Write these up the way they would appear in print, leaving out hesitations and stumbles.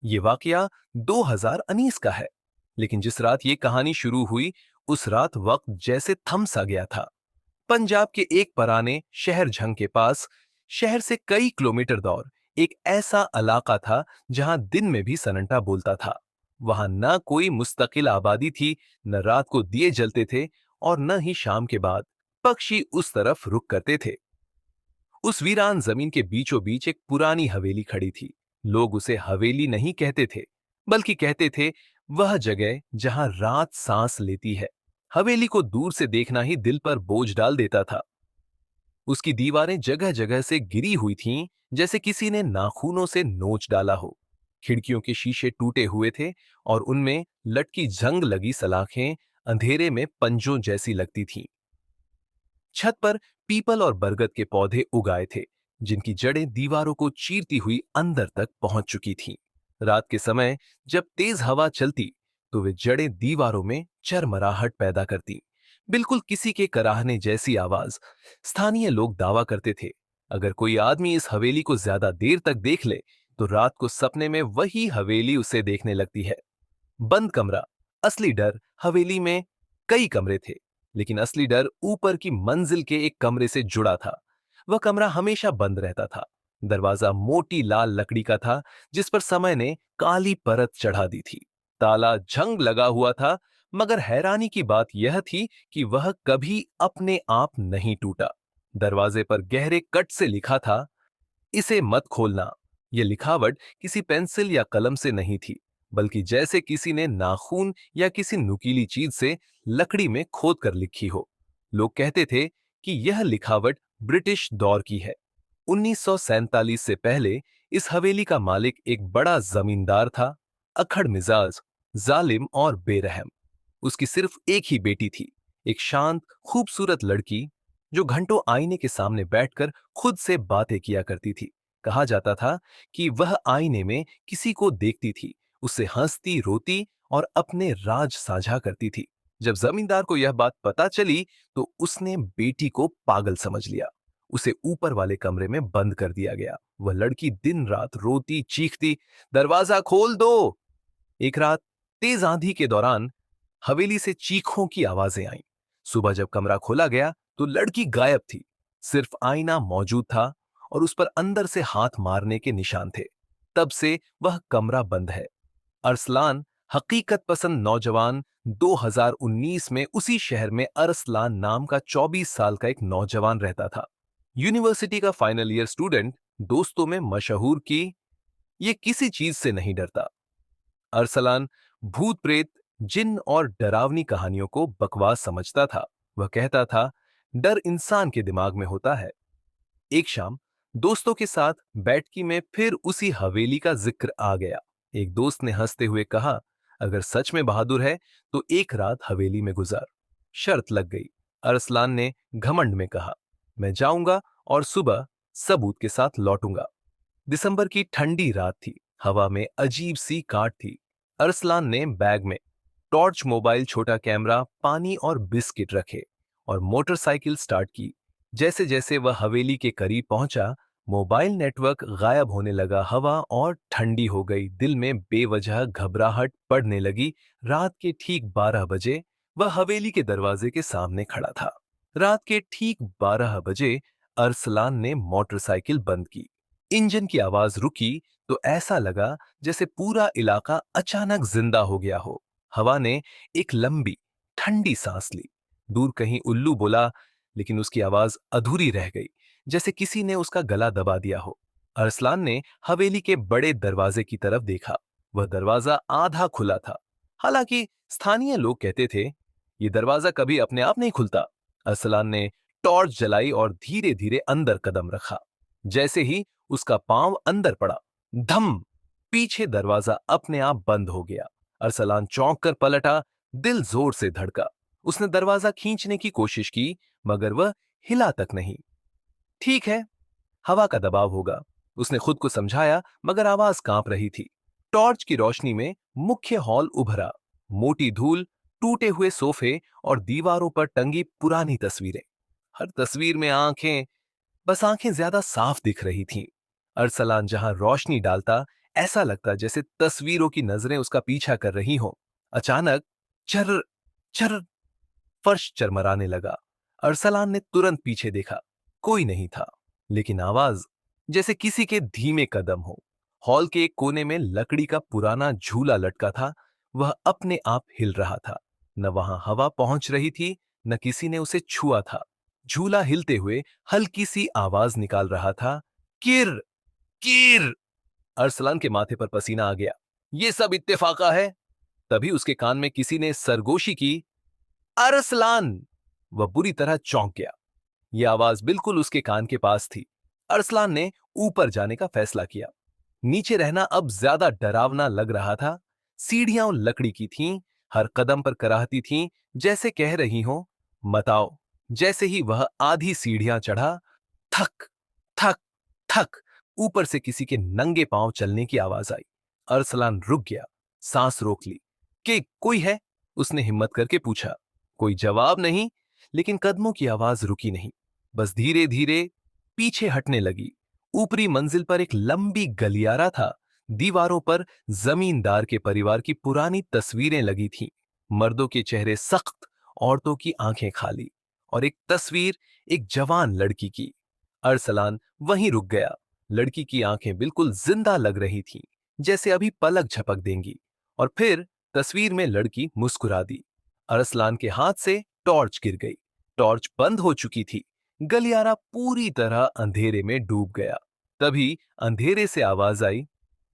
ये वाकया 2019 का है, लेकिन जिस रात ये कहानी शुरू हुई, उस रात वक्त जैसे थम सा गया था। पंजाब के एक पराने शहर झंग के पास, शहर से कई किलोमीटर दूर, एक ऐसा इलाका था जहां दिन में भी सन्नाटा बोलता था। वहां न कोई मुस्तकिल आबादी थी, न रात को दिए जलते थे, और न ही शाम के बाद पक्षी उस तरफ रुख करते थे। उस वीरान जमीन के बीचों बीच एक पुरानी हवेली खड़ी थी। लोग उसे हवेली नहीं कहते थे, बल्कि कहते थे वह जगह जहां रात सांस लेती है। हवेली को दूर से देखना ही दिल पर बोझ डाल देता था। उसकी दीवारें जगह जगह से गिरी हुई थीं, जैसे किसी ने नाखूनों से नोच डाला हो। खिड़कियों के शीशे टूटे हुए थे, और उनमें लटकी जंग लगी सलाखें अंधेरे में पंजों जैसी लगती थीं। छत पर पीपल और बरगद के पौधे उगाए थे, जिनकी जड़ें दीवारों को चीरती हुई अंदर तक पहुंच चुकी थीं। रात के समय जब तेज हवा चलती, तो वे जड़ें दीवारों में चरमराहट पैदा करती, बिल्कुल किसी के कराहने जैसी आवाज। स्थानीय लोग दावा करते थे, अगर कोई आदमी इस हवेली को ज्यादा देर तक देख ले, तो रात को सपने में वही हवेली उसे देखने लगती है। बंद कमरा। असली डर हवेली में कई कमरे थे, लेकिन असली डर ऊपर की मंजिल के एक कमरे से जुड़ा था। वह कमरा हमेशा बंद रहता था। दरवाजा मोटी लाल लकड़ी का था, जिस पर समय ने काली परत चढ़ा दी थी। ताला झंग लगा हुआ था, मगर हैरानी की बात यह थी कि वह कभी अपने आप नहीं टूटा। दरवाजे पर गहरे कट से लिखा था, इसे मत खोलना। यह लिखावट किसी पेंसिल या कलम से नहीं थी, बल्कि जैसे किसी ने नाखून या किसी नुकीली चीज से लकड़ी में खोद कर लिखी हो। लोग कहते थे कि यह लिखावट ब्रिटिश दौर की है। 1947 से पहले इस हवेली का मालिक एक बड़ा जमींदार था, अखड़ मिजाज, जालिम और बेरहम। उसकी सिर्फ एक ही बेटी थी, एक शांत खूबसूरत लड़की, जो घंटों आईने के सामने बैठकर खुद से बातें किया करती थी। कहा जाता था कि वह आईने में किसी को देखती थी, उससे हंसती, रोती और अपने राज साझा करती थी। जब जमींदार को यह बात पता चली, तो उसने बेटी को पागल समझ लिया। उसे ऊपर वाले कमरे में बंद कर दिया गया। वह लड़की दिन रात रोती चीखती, दरवाजा खोल दो। एक रात तेज आंधी के दौरान हवेली से चीखों की आवाजें आईं। सुबह जब कमरा खोला गया, तो लड़की गायब थी। सिर्फ आईना मौजूद था, और उस पर अंदर से हाथ मारने के निशान थे। तब से वह कमरा बंद है। अरसलान, हकीकत पसंद नौजवान, 2019 में उसी शहर में अरसलान नाम का 24 साल का एक नौजवान रहता था। यूनिवर्सिटी का फाइनल ईयर स्टूडेंट, दोस्तों में मशहूर कि ये किसी चीज से नहीं डरता। अरसलान भूत प्रेत, जिन और डरावनी कहानियों को बकवास समझता था। वह कहता था, डर इंसान के दिमाग में होता है। एक शाम दोस्तों के साथ बैठकी में फिर उसी हवेली का जिक्र आ गया। एक दोस्त ने हंसते हुए कहा, अगर सच में बहादुर है, तो एक रात हवेली में गुजार। शर्त लग गई। अरसलान ने घमंड में कहा, मैं जाऊंगा और सुबह सबूत के साथ लौटूंगा। दिसंबर की ठंडी रात थी। हवा में अजीब सी काट थी। अरसलान ने बैग में टॉर्च, मोबाइल, छोटा कैमरा, पानी और बिस्किट रखे, और मोटरसाइकिल स्टार्ट की। जैसे जैसे वह हवेली के करीब पहुंचा, मोबाइल नेटवर्क गायब होने लगा। हवा और ठंडी हो गई। दिल में बेवजह घबराहट पड़ने लगी। रात के ठीक 12 बजे वह हवेली के दरवाजे के सामने खड़ा था। रात के ठीक 12 बजे अरसलान ने मोटरसाइकिल बंद की। इंजन की आवाज रुकी, तो ऐसा लगा जैसे पूरा इलाका अचानक जिंदा हो गया हो। हवा ने एक लंबी ठंडी सांस ली। दूर कहीं उल्लू बोला, लेकिन उसकी आवाज अधूरी रह गई, जैसे किसी ने उसका गला दबा दिया हो। अरसलान ने हवेली के बड़े दरवाजे की तरफ देखा। वह दरवाजा आधा खुला था। हालांकि स्थानीय लोग कहते थे, यह दरवाजा कभी अपने आप नहीं खुलता। अरसलान ने टॉर्च जलाई और धीरे धीरे अंदर कदम रखा। जैसे ही उसका पांव अंदर पड़ा, धम, पीछे दरवाजा अपने आप बंद हो गया। अरसलान चौंक कर पलटा। दिल जोर से धड़का। उसने दरवाजा खींचने की कोशिश की, मगर वह हिला तक नहीं। ठीक है, हवा का दबाव होगा, उसने खुद को समझाया, मगर आवाज कांप रही थी। टॉर्च की रोशनी में मुख्य हॉल उभरा। मोटी धूल, टूटे हुए सोफे और दीवारों पर टंगी पुरानी तस्वीरें। हर तस्वीर में आंखें, बस आंखें ज्यादा साफ दिख रही थीं। अरसलान जहां रोशनी डालता, ऐसा लगता जैसे तस्वीरों की नजरें उसका पीछा कर रही हों। अचानक चर चर फर्श चरमराने लगा। अरसलान ने तुरंत पीछे देखा, कोई नहीं था, लेकिन आवाज जैसे किसी के धीमे कदम हो। हॉल के एक कोने में लकड़ी का पुराना झूला लटका था, वह अपने आप हिल रहा था। न वहां हवा पहुंच रही थी, न किसी ने उसे छुआ था। झूला हिलते हुए हल्की सी आवाज निकाल रहा था, किर किर। अरसलान के माथे पर पसीना आ गया। ये सब इत्तेफाका है। तभी उसके कान में किसी ने सरगोशी की, अरसलान। वह बुरी तरह चौंक गया। यह आवाज बिल्कुल उसके कान के पास थी। अरसलान ने ऊपर जाने का फैसला किया। नीचे रहना अब ज्यादा डरावना लग रहा था। सीढ़ियां लकड़ी की थीं, हर कदम पर कराहती थीं, जैसे कह रही हो, मत आओ। जैसे ही वह आधी सीढ़ियां चढ़ा, थक थक थक, ऊपर से किसी के नंगे पांव चलने की आवाज आई। अरसलान रुक गया, सांस रोक ली। कि कोई है? उसने हिम्मत करके पूछा। कोई जवाब नहीं, लेकिन कदमों की आवाज रुकी नहीं, बस धीरे धीरे पीछे हटने लगी। ऊपरी मंजिल पर एक लंबी गलियारा था। दीवारों पर जमींदार के परिवार की पुरानी तस्वीरें लगी थीं। मर्दों के चेहरे सख्त, औरतों की आंखें खाली, और एक तस्वीर एक जवान लड़की की। अरसलान वहीं रुक गया। लड़की की आंखें बिल्कुल जिंदा लग रही थीं, जैसे अभी पलक झपक देंगी। और फिर तस्वीर में लड़की मुस्कुरा दी। अरसलान के हाथ से टॉर्च गिर गई। टॉर्च बंद हो चुकी थी। गलियारा पूरी तरह अंधेरे में डूब गया। तभी अंधेरे से आवाज आई,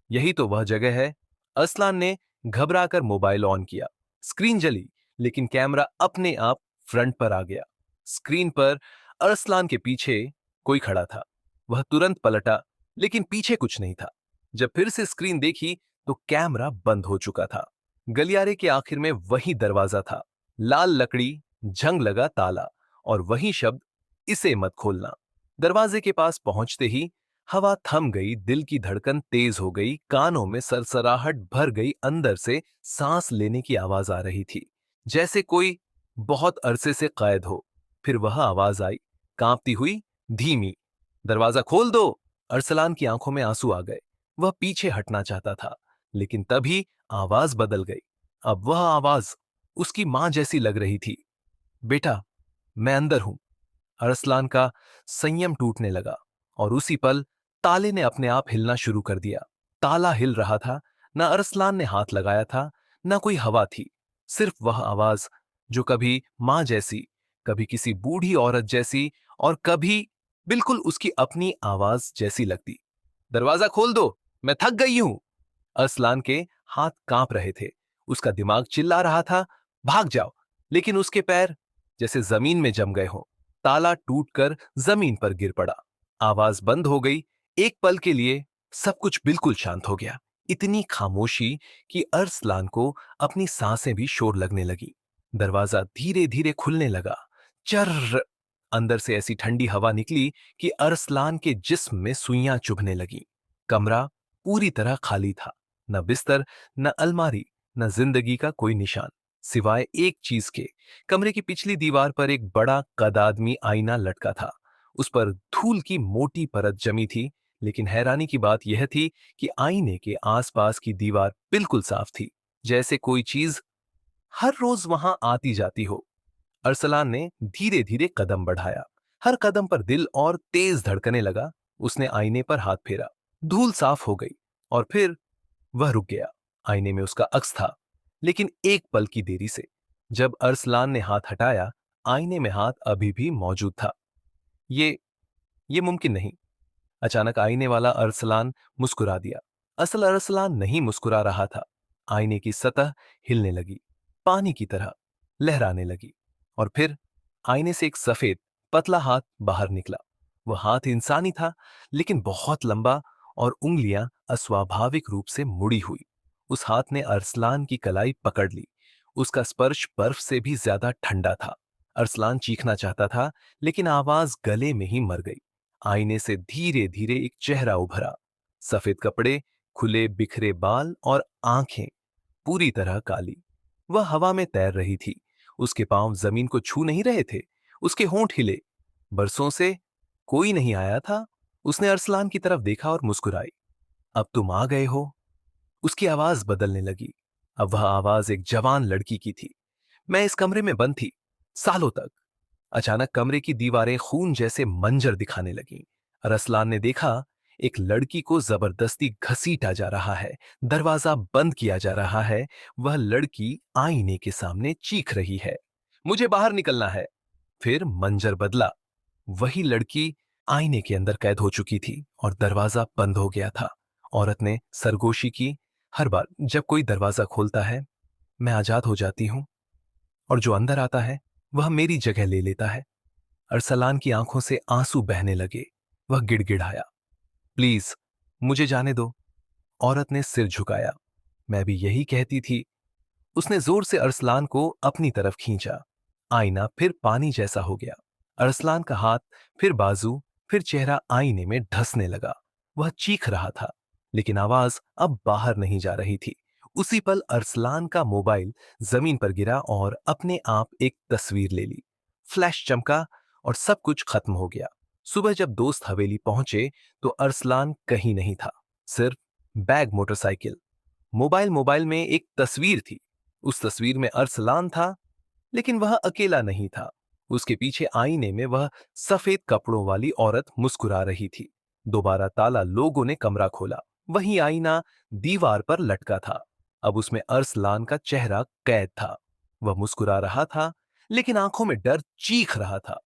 यही तो वह जगह है। अरसलान ने घबराकर मोबाइल ऑन किया। स्क्रीन जली, लेकिन कैमरा अपने आप फ्रंट पर आ गया। स्क्रीन पर अरसलान के पीछे कोई खड़ा था। वह तुरंत पलटा, लेकिन पीछे कुछ नहीं था। जब फिर से स्क्रीन देखी तो कैमरा बंद हो चुका था। गलियारे के आखिर में वही दरवाजा था, लाल लकड़ी, जंग लगा ताला, और वही शब्द, इसे मत खोलना। दरवाजे के पास पहुंचते ही हवा थम गई, दिल की धड़कन तेज हो गई, कानों में सरसराहट भर गई, अंदर से सांस लेने की आवाज आ रही थी, जैसे कोई बहुत अरसे से कैद हो। फिर वह आवाज आई, कांपती हुई, धीमी, दरवाजा खोल दो। अरसलान की आंखों में आंसू आ गए। वह पीछे हटना चाहता था, लेकिन तभी आवाज बदल गई। अब वह आवाज उसकी मां जैसी लग रही थी। बेटा, मैं अंदर हूं। अरसलान का संयम टूटने लगा, और उसी पल ताले ने अपने आप हिलना शुरू कर दिया। ताला हिल रहा था, न अरसलान ने हाथ लगाया था, न कोई हवा थी, सिर्फ वह आवाज जो कभी मां जैसी, कभी किसी बूढ़ी औरत जैसी, और कभी बिल्कुल उसकी अपनी आवाज जैसी लगती। दरवाजा खोल दो, मैं थक गई हूं। अरसलान के हाथ कांप रहे थे। उसका दिमाग चिल्ला रहा था, भाग जाओ, लेकिन उसके पैर जैसे जमीन में जम गए हों। ताला टूटकर जमीन पर गिर पड़ा। आवाज बंद हो गई। एक पल के लिए सब कुछ बिल्कुल शांत हो गया। इतनी खामोशी कि अरसलान को अपनी सांसें भी शोर लगने लगी। दरवाजा धीरे धीरे खुलने लगा। चर्र, अंदर से ऐसी ठंडी हवा निकली कि अरसलान के जिस्म में सुइयां चुभने लगी। कमरा पूरी तरह खाली था। न बिस्तर, न अलमारी, न जिंदगी का कोई निशान, सिवाय एक चीज के। कमरे की पिछली दीवार पर एक बड़ा कदादमी आईना लटका था। उस पर धूल की मोटी परत जमी थी, लेकिन हैरानी की बात यह थी कि आईने के आसपास की दीवार बिल्कुल साफ थी, जैसे कोई चीज हर रोज वहां आती जाती हो। अरसलान ने धीरे धीरे कदम बढ़ाया। हर कदम पर दिल और तेज धड़कने लगा। उसने आईने पर हाथ फेरा। धूल साफ हो गई, और फिर वह रुक गया। आईने में उसका अक्स था, लेकिन एक पल की देरी से। जब अरसलान ने हाथ हटाया, आईने में हाथ अभी भी मौजूद था। ये ये मुमकिन नहीं। अचानक आईने वाला अरसलान मुस्कुरा दिया। असल अरसलान नहीं मुस्कुरा रहा था। आईने की सतह हिलने लगी, पानी की तरह लहराने लगी, और फिर आईने से एक सफेद पतला हाथ बाहर निकला। वह हाथ इंसानी था, लेकिन बहुत लंबा, और उंगलियां अस्वाभाविक रूप से मुड़ी हुई। उस हाथ ने अरसलान की कलाई पकड़ ली। उसका स्पर्श बर्फ से भी ज्यादा ठंडा था। अरसलान चीखना चाहता था, लेकिन आवाज गले में ही मर गई। आईने से धीरे धीरे एक चेहरा उभरा। सफेद कपड़े, खुले बिखरे बाल, और आंखें पूरी तरह काली। वह हवा में तैर रही थी। उसके पांव जमीन को छू नहीं रहे थे। उसके होंठ हिले। बरसों से कोई नहीं आया था। उसने अरसलान की तरफ देखा और मुस्कुराई। अब तुम आ गए हो। उसकी आवाज बदलने लगी। अब वह आवाज एक जवान लड़की की थी। मैं इस कमरे में बंद थी, सालों तक। अचानक कमरे की दीवारें खून जैसे मंजर दिखाने लगीं। रसलान ने देखा, एक लड़की को जबरदस्ती घसीटा जा रहा है, दरवाजा बंद किया जा रहा है। वह लड़की आईने के सामने चीख रही है, मुझे बाहर निकलना है। फिर मंजर बदला। वही लड़की आईने के अंदर कैद हो चुकी थी और दरवाजा बंद हो गया था। औरत ने सरगोशी की, हर बार जब कोई दरवाजा खोलता है, मैं आजाद हो जाती हूं, और जो अंदर आता है वह मेरी जगह ले लेता है। अरसलान की आंखों से आंसू बहने लगे। वह गिड़गिड़ाया, प्लीज मुझे जाने दो। औरत ने सिर झुकाया, मैं भी यही कहती थी। उसने जोर से अरसलान को अपनी तरफ खींचा। आईना फिर पानी जैसा हो गया। अरसलान का हाथ, फिर बाजू, फिर चेहरा आईने में ढसने लगा। वह चीख रहा था, लेकिन आवाज अब बाहर नहीं जा रही थी। उसी पल अरसलान का मोबाइल जमीन पर गिरा और अपने आप एक तस्वीर ले ली। फ्लैश चमका और सब कुछ खत्म हो गया। सुबह जब दोस्त हवेली पहुंचे तो अरसलान कहीं नहीं था, सिर्फ बैग, मोटरसाइकिल, मोबाइल। मोबाइल में एक तस्वीर थी। उस तस्वीर में अरसलान था, लेकिन वह अकेला नहीं था। उसके पीछे आईने में वह सफेद कपड़ों वाली औरत मुस्कुरा रही थी। दोबारा ताला, लोगों ने कमरा खोला। वही आईना दीवार पर लटका था। अब उसमें अरसलान का चेहरा कैद था। वह मुस्कुरा रहा था, लेकिन आंखों में डर चीख रहा था।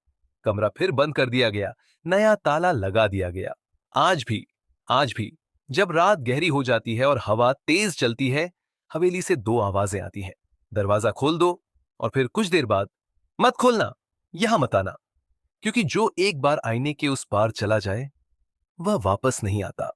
कमरा फिर बंद कर दिया गया, नया ताला लगा दिया गया। आज भी, आज भी जब रात गहरी हो जाती है और हवा तेज चलती है, हवेली से दो आवाजें आती हैं, दरवाजा खोल दो, और फिर कुछ देर बाद, मत खोलना, यहां मत आना। क्योंकि जो एक बार आईने के उस पार चला जाए, वह वापस नहीं आता।